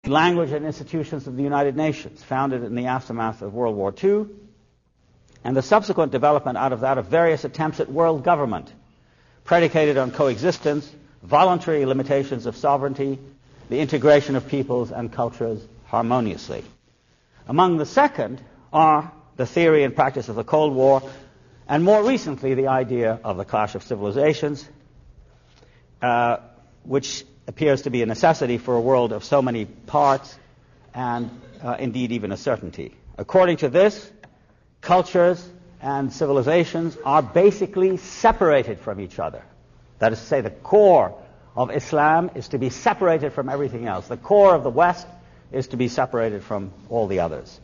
language and institutions of the United Nations, founded in the aftermath of World War II, and the subsequent development out of that of various attempts at world government, predicated on coexistence, voluntary limitations of sovereignty, the integration of peoples and cultures harmoniously. Among the second are the theory and practice of the Cold War, and more recently the idea of the clash of civilizations, which appears to be a necessity for a world of so many parts and indeed even a certainty. According to this, cultures and civilizations are basically separated from each other. That is to say, the core of Islam is to be separated from everything else. The core of the West is to be separated from all the others.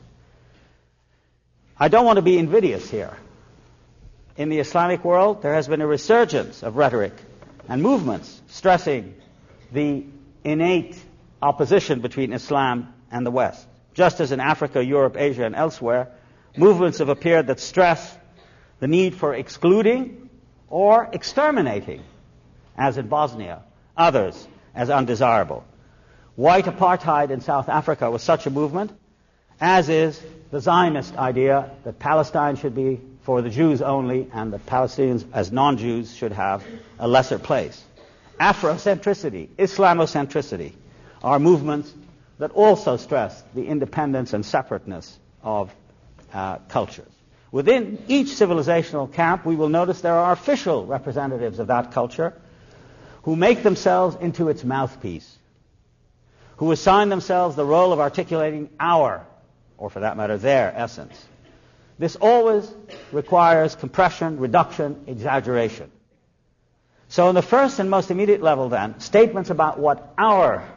I don't want to be invidious here. In the Islamic world, there has been a resurgence of rhetoric and movements stressing the innate opposition between Islam and the West. Just as in Africa, Europe, Asia, and elsewhere, movements have appeared that stress the need for excluding or exterminating, as in Bosnia, others as undesirable. White apartheid in South Africa was such a movement, as is the Zionist idea that Palestine should be for the Jews only and that Palestinians as non-Jews should have a lesser place. Afrocentricity, Islamocentricity are movements that also stress the independence and separateness of cultures. Within each civilizational camp, we will notice there are official representatives of that culture who make themselves into its mouthpiece, who assign themselves the role of articulating our, or for that matter, their essence. This always requires compression, reduction, exaggeration. So on the first and most immediate level then, statements about what our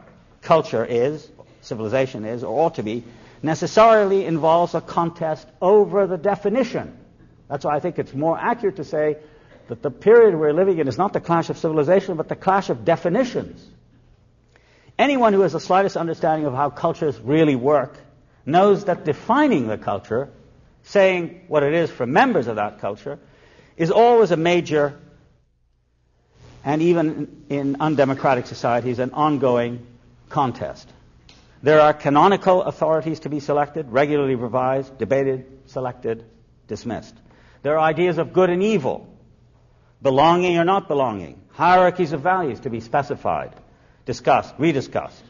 culture is, civilization is, or ought to be, necessarily involves a contest over the definition. That's why I think it's more accurate to say that the period we're living in is not the clash of civilization, but the clash of definitions. Anyone who has the slightest understanding of how cultures really work knows that defining the culture, saying what it is for members of that culture, is always a major, and even in undemocratic societies, an ongoing contest. There are canonical authorities to be selected, regularly revised, debated, selected, dismissed. There are ideas of good and evil, belonging or not belonging, hierarchies of values to be specified, discussed, rediscussed.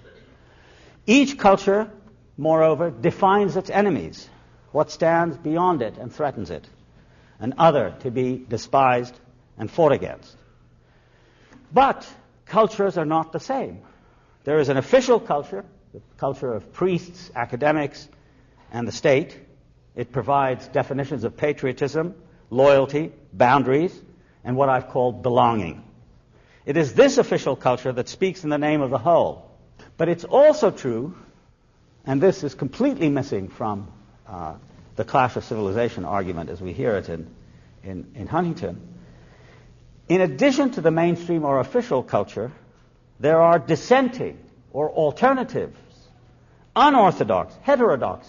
Each culture, moreover, defines its enemies, what stands beyond it and threatens it, an other to be despised and fought against. But cultures are not the same. There is an official culture, the culture of priests, academics, and the state. It provides definitions of patriotism, loyalty, boundaries, and what I've called belonging. It is this official culture that speaks in the name of the whole. But it's also true, and this is completely missing from the clash of civilization argument as we hear it in Huntington. In addition to the mainstream or official culture, there are dissenting or alternatives, unorthodox, heterodox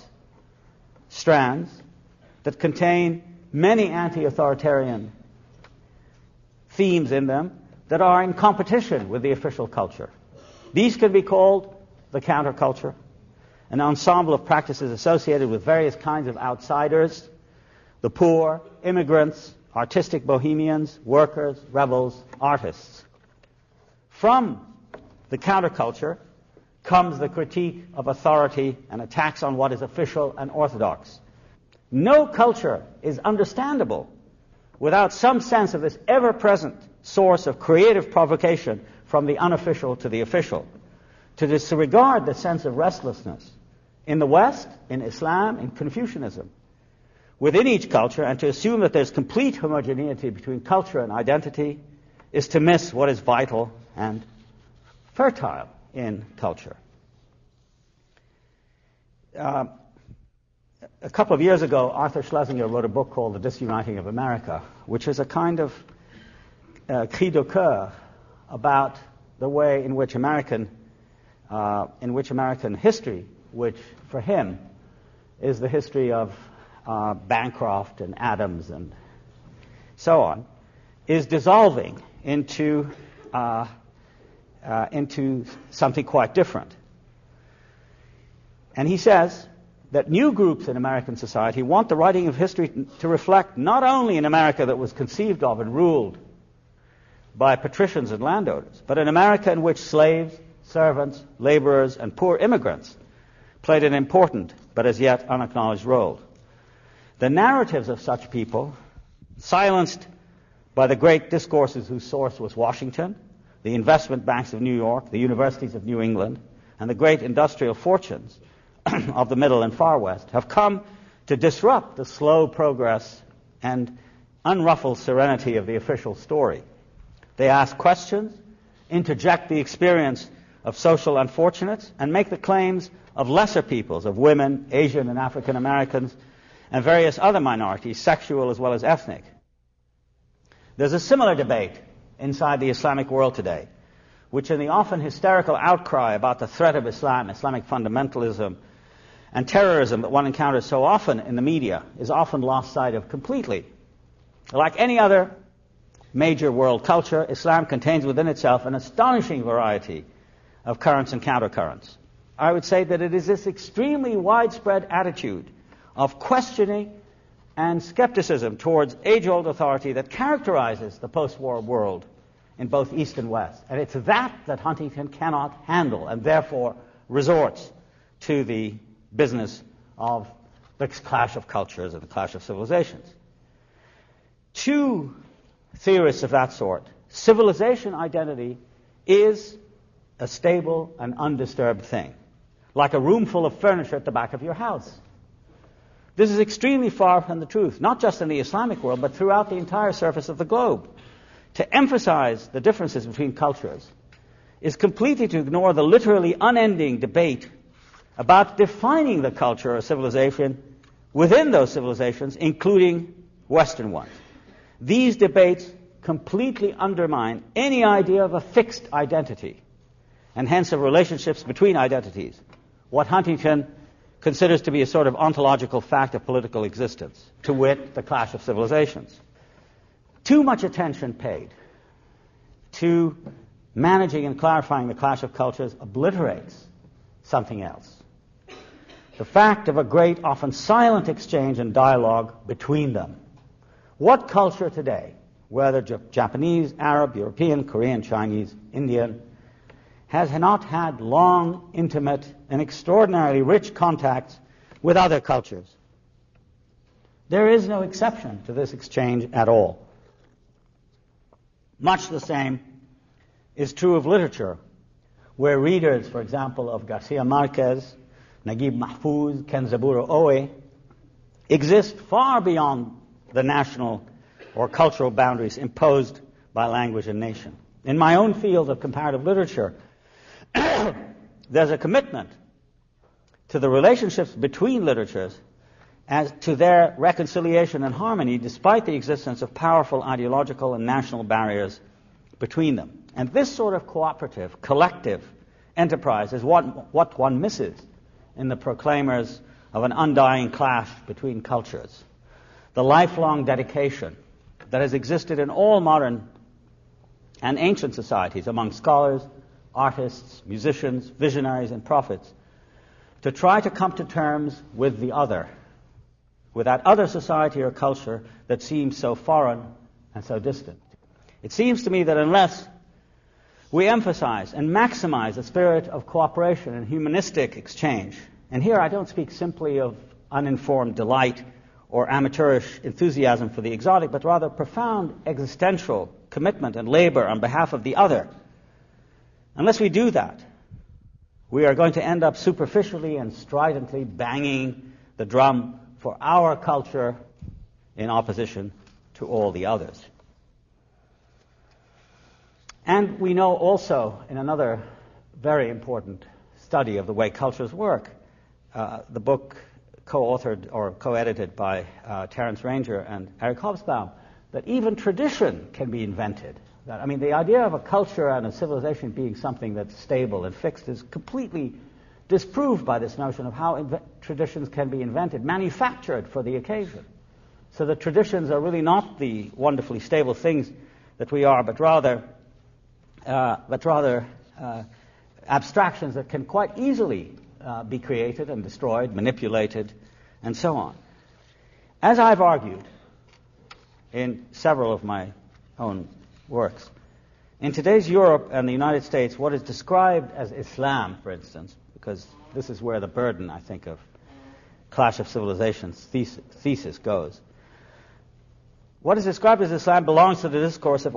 strands that contain many anti-authoritarian themes in them that are in competition with the official culture. These could be called the counterculture, an ensemble of practices associated with various kinds of outsiders, the poor, immigrants, artistic bohemians, workers, rebels, artists. From the counterculture comes the critique of authority and attacks on what is official and orthodox. No culture is understandable without some sense of this ever-present source of creative provocation from the unofficial to the official. To disregard the sense of restlessness in the West, in Islam, in Confucianism, within each culture, and to assume that there's complete homogeneity between culture and identity is to miss what is vital and fertile in culture. A couple of years ago, Arthur Schlesinger wrote a book called The Disuniting of America, which is a kind of cri de coeur about the way in which American history, which for him is the history of Bancroft and Adams and so on, is dissolving into something quite different. And he says that new groups in American society want the writing of history to reflect not only an America that was conceived of and ruled by patricians and landowners, but an America in which slaves, servants, laborers, and poor immigrants played an important but as yet unacknowledged role. The narratives of such people, silenced by the great discourses whose source was Washington, the investment banks of New York, the universities of New England, and the great industrial fortunes of the Middle and Far West, have come to disrupt the slow progress and unruffled serenity of the official story. They ask questions, interject the experience of social unfortunates, and make the claims of lesser peoples, of women, Asian and African Americans, and various other minorities, sexual as well as ethnic. There's a similar debate inside the Islamic world today, which in the often hysterical outcry about the threat of Islam, Islamic fundamentalism, and terrorism that one encounters so often in the media, is often lost sight of completely. Like any other major world culture, Islam contains within itself an astonishing variety of currents and countercurrents. I would say that it is this extremely widespread attitude of questioning and skepticism towards age-old authority that characterizes the post-war world in both East and West. And it's that Huntington cannot handle, and therefore resorts to the business of the clash of cultures and the clash of civilizations. Two theorists of that sort, civilization identity is a stable and undisturbed thing, like a room full of furniture at the back of your house. This is extremely far from the truth, not just in the Islamic world, but throughout the entire surface of the globe. To emphasize the differences between cultures is completely to ignore the literally unending debate about defining the culture or civilization within those civilizations, including Western ones. These debates completely undermine any idea of a fixed identity, and hence of relationships between identities, what Huntington considers to be a sort of ontological fact of political existence, to wit, the clash of civilizations. Too much attention paid to managing and clarifying the clash of cultures obliterates something else. The fact of a great, often silent exchange and dialogue between them. What culture today, whether Japanese, Arab, European, Korean, Chinese, Indian, has not had long, intimate, and extraordinarily rich contacts with other cultures? There is no exception to this exchange at all. Much the same is true of literature, where readers, for example, of Garcia Marquez, Naguib Mahfouz, Kenzaburo Oe, exist far beyond the national or cultural boundaries imposed by language and nation. In my own field of comparative literature, there's a commitment to the relationships between literatures as to their reconciliation and harmony despite the existence of powerful ideological and national barriers between them. And this sort of cooperative, collective enterprise is what one misses in the proclaimers of an undying clash between cultures. The lifelong dedication that has existed in all modern and ancient societies among scholars, artists, musicians, visionaries, and prophets to try to come to terms with the other, with that other society or culture that seems so foreign and so distant. It seems to me that unless we emphasize and maximize the spirit of cooperation and humanistic exchange, and here I don't speak simply of uninformed delight or amateurish enthusiasm for the exotic, but rather profound existential commitment and labor on behalf of the other, unless we do that, we are going to end up superficially and stridently banging the drum for our culture in opposition to all the others. And we know also, in another very important study of the way cultures work, the book co-authored or co-edited by Terence Ranger and Eric Hobsbawm, that even tradition can be invented. The idea of a culture and a civilization being something that's stable and fixed is completely disproved by this notion of how traditions can be invented, manufactured for the occasion. So the traditions are really not the wonderfully stable things that we are, but rather abstractions that can quite easily be created and destroyed, manipulated, and so on. As I've argued in several of my own works, in today's Europe and the United States, what is described as Islam, for instance, because this is where the burden, I think, of Clash of Civilizations thesis goes. What is described as Islam belongs to the discourse of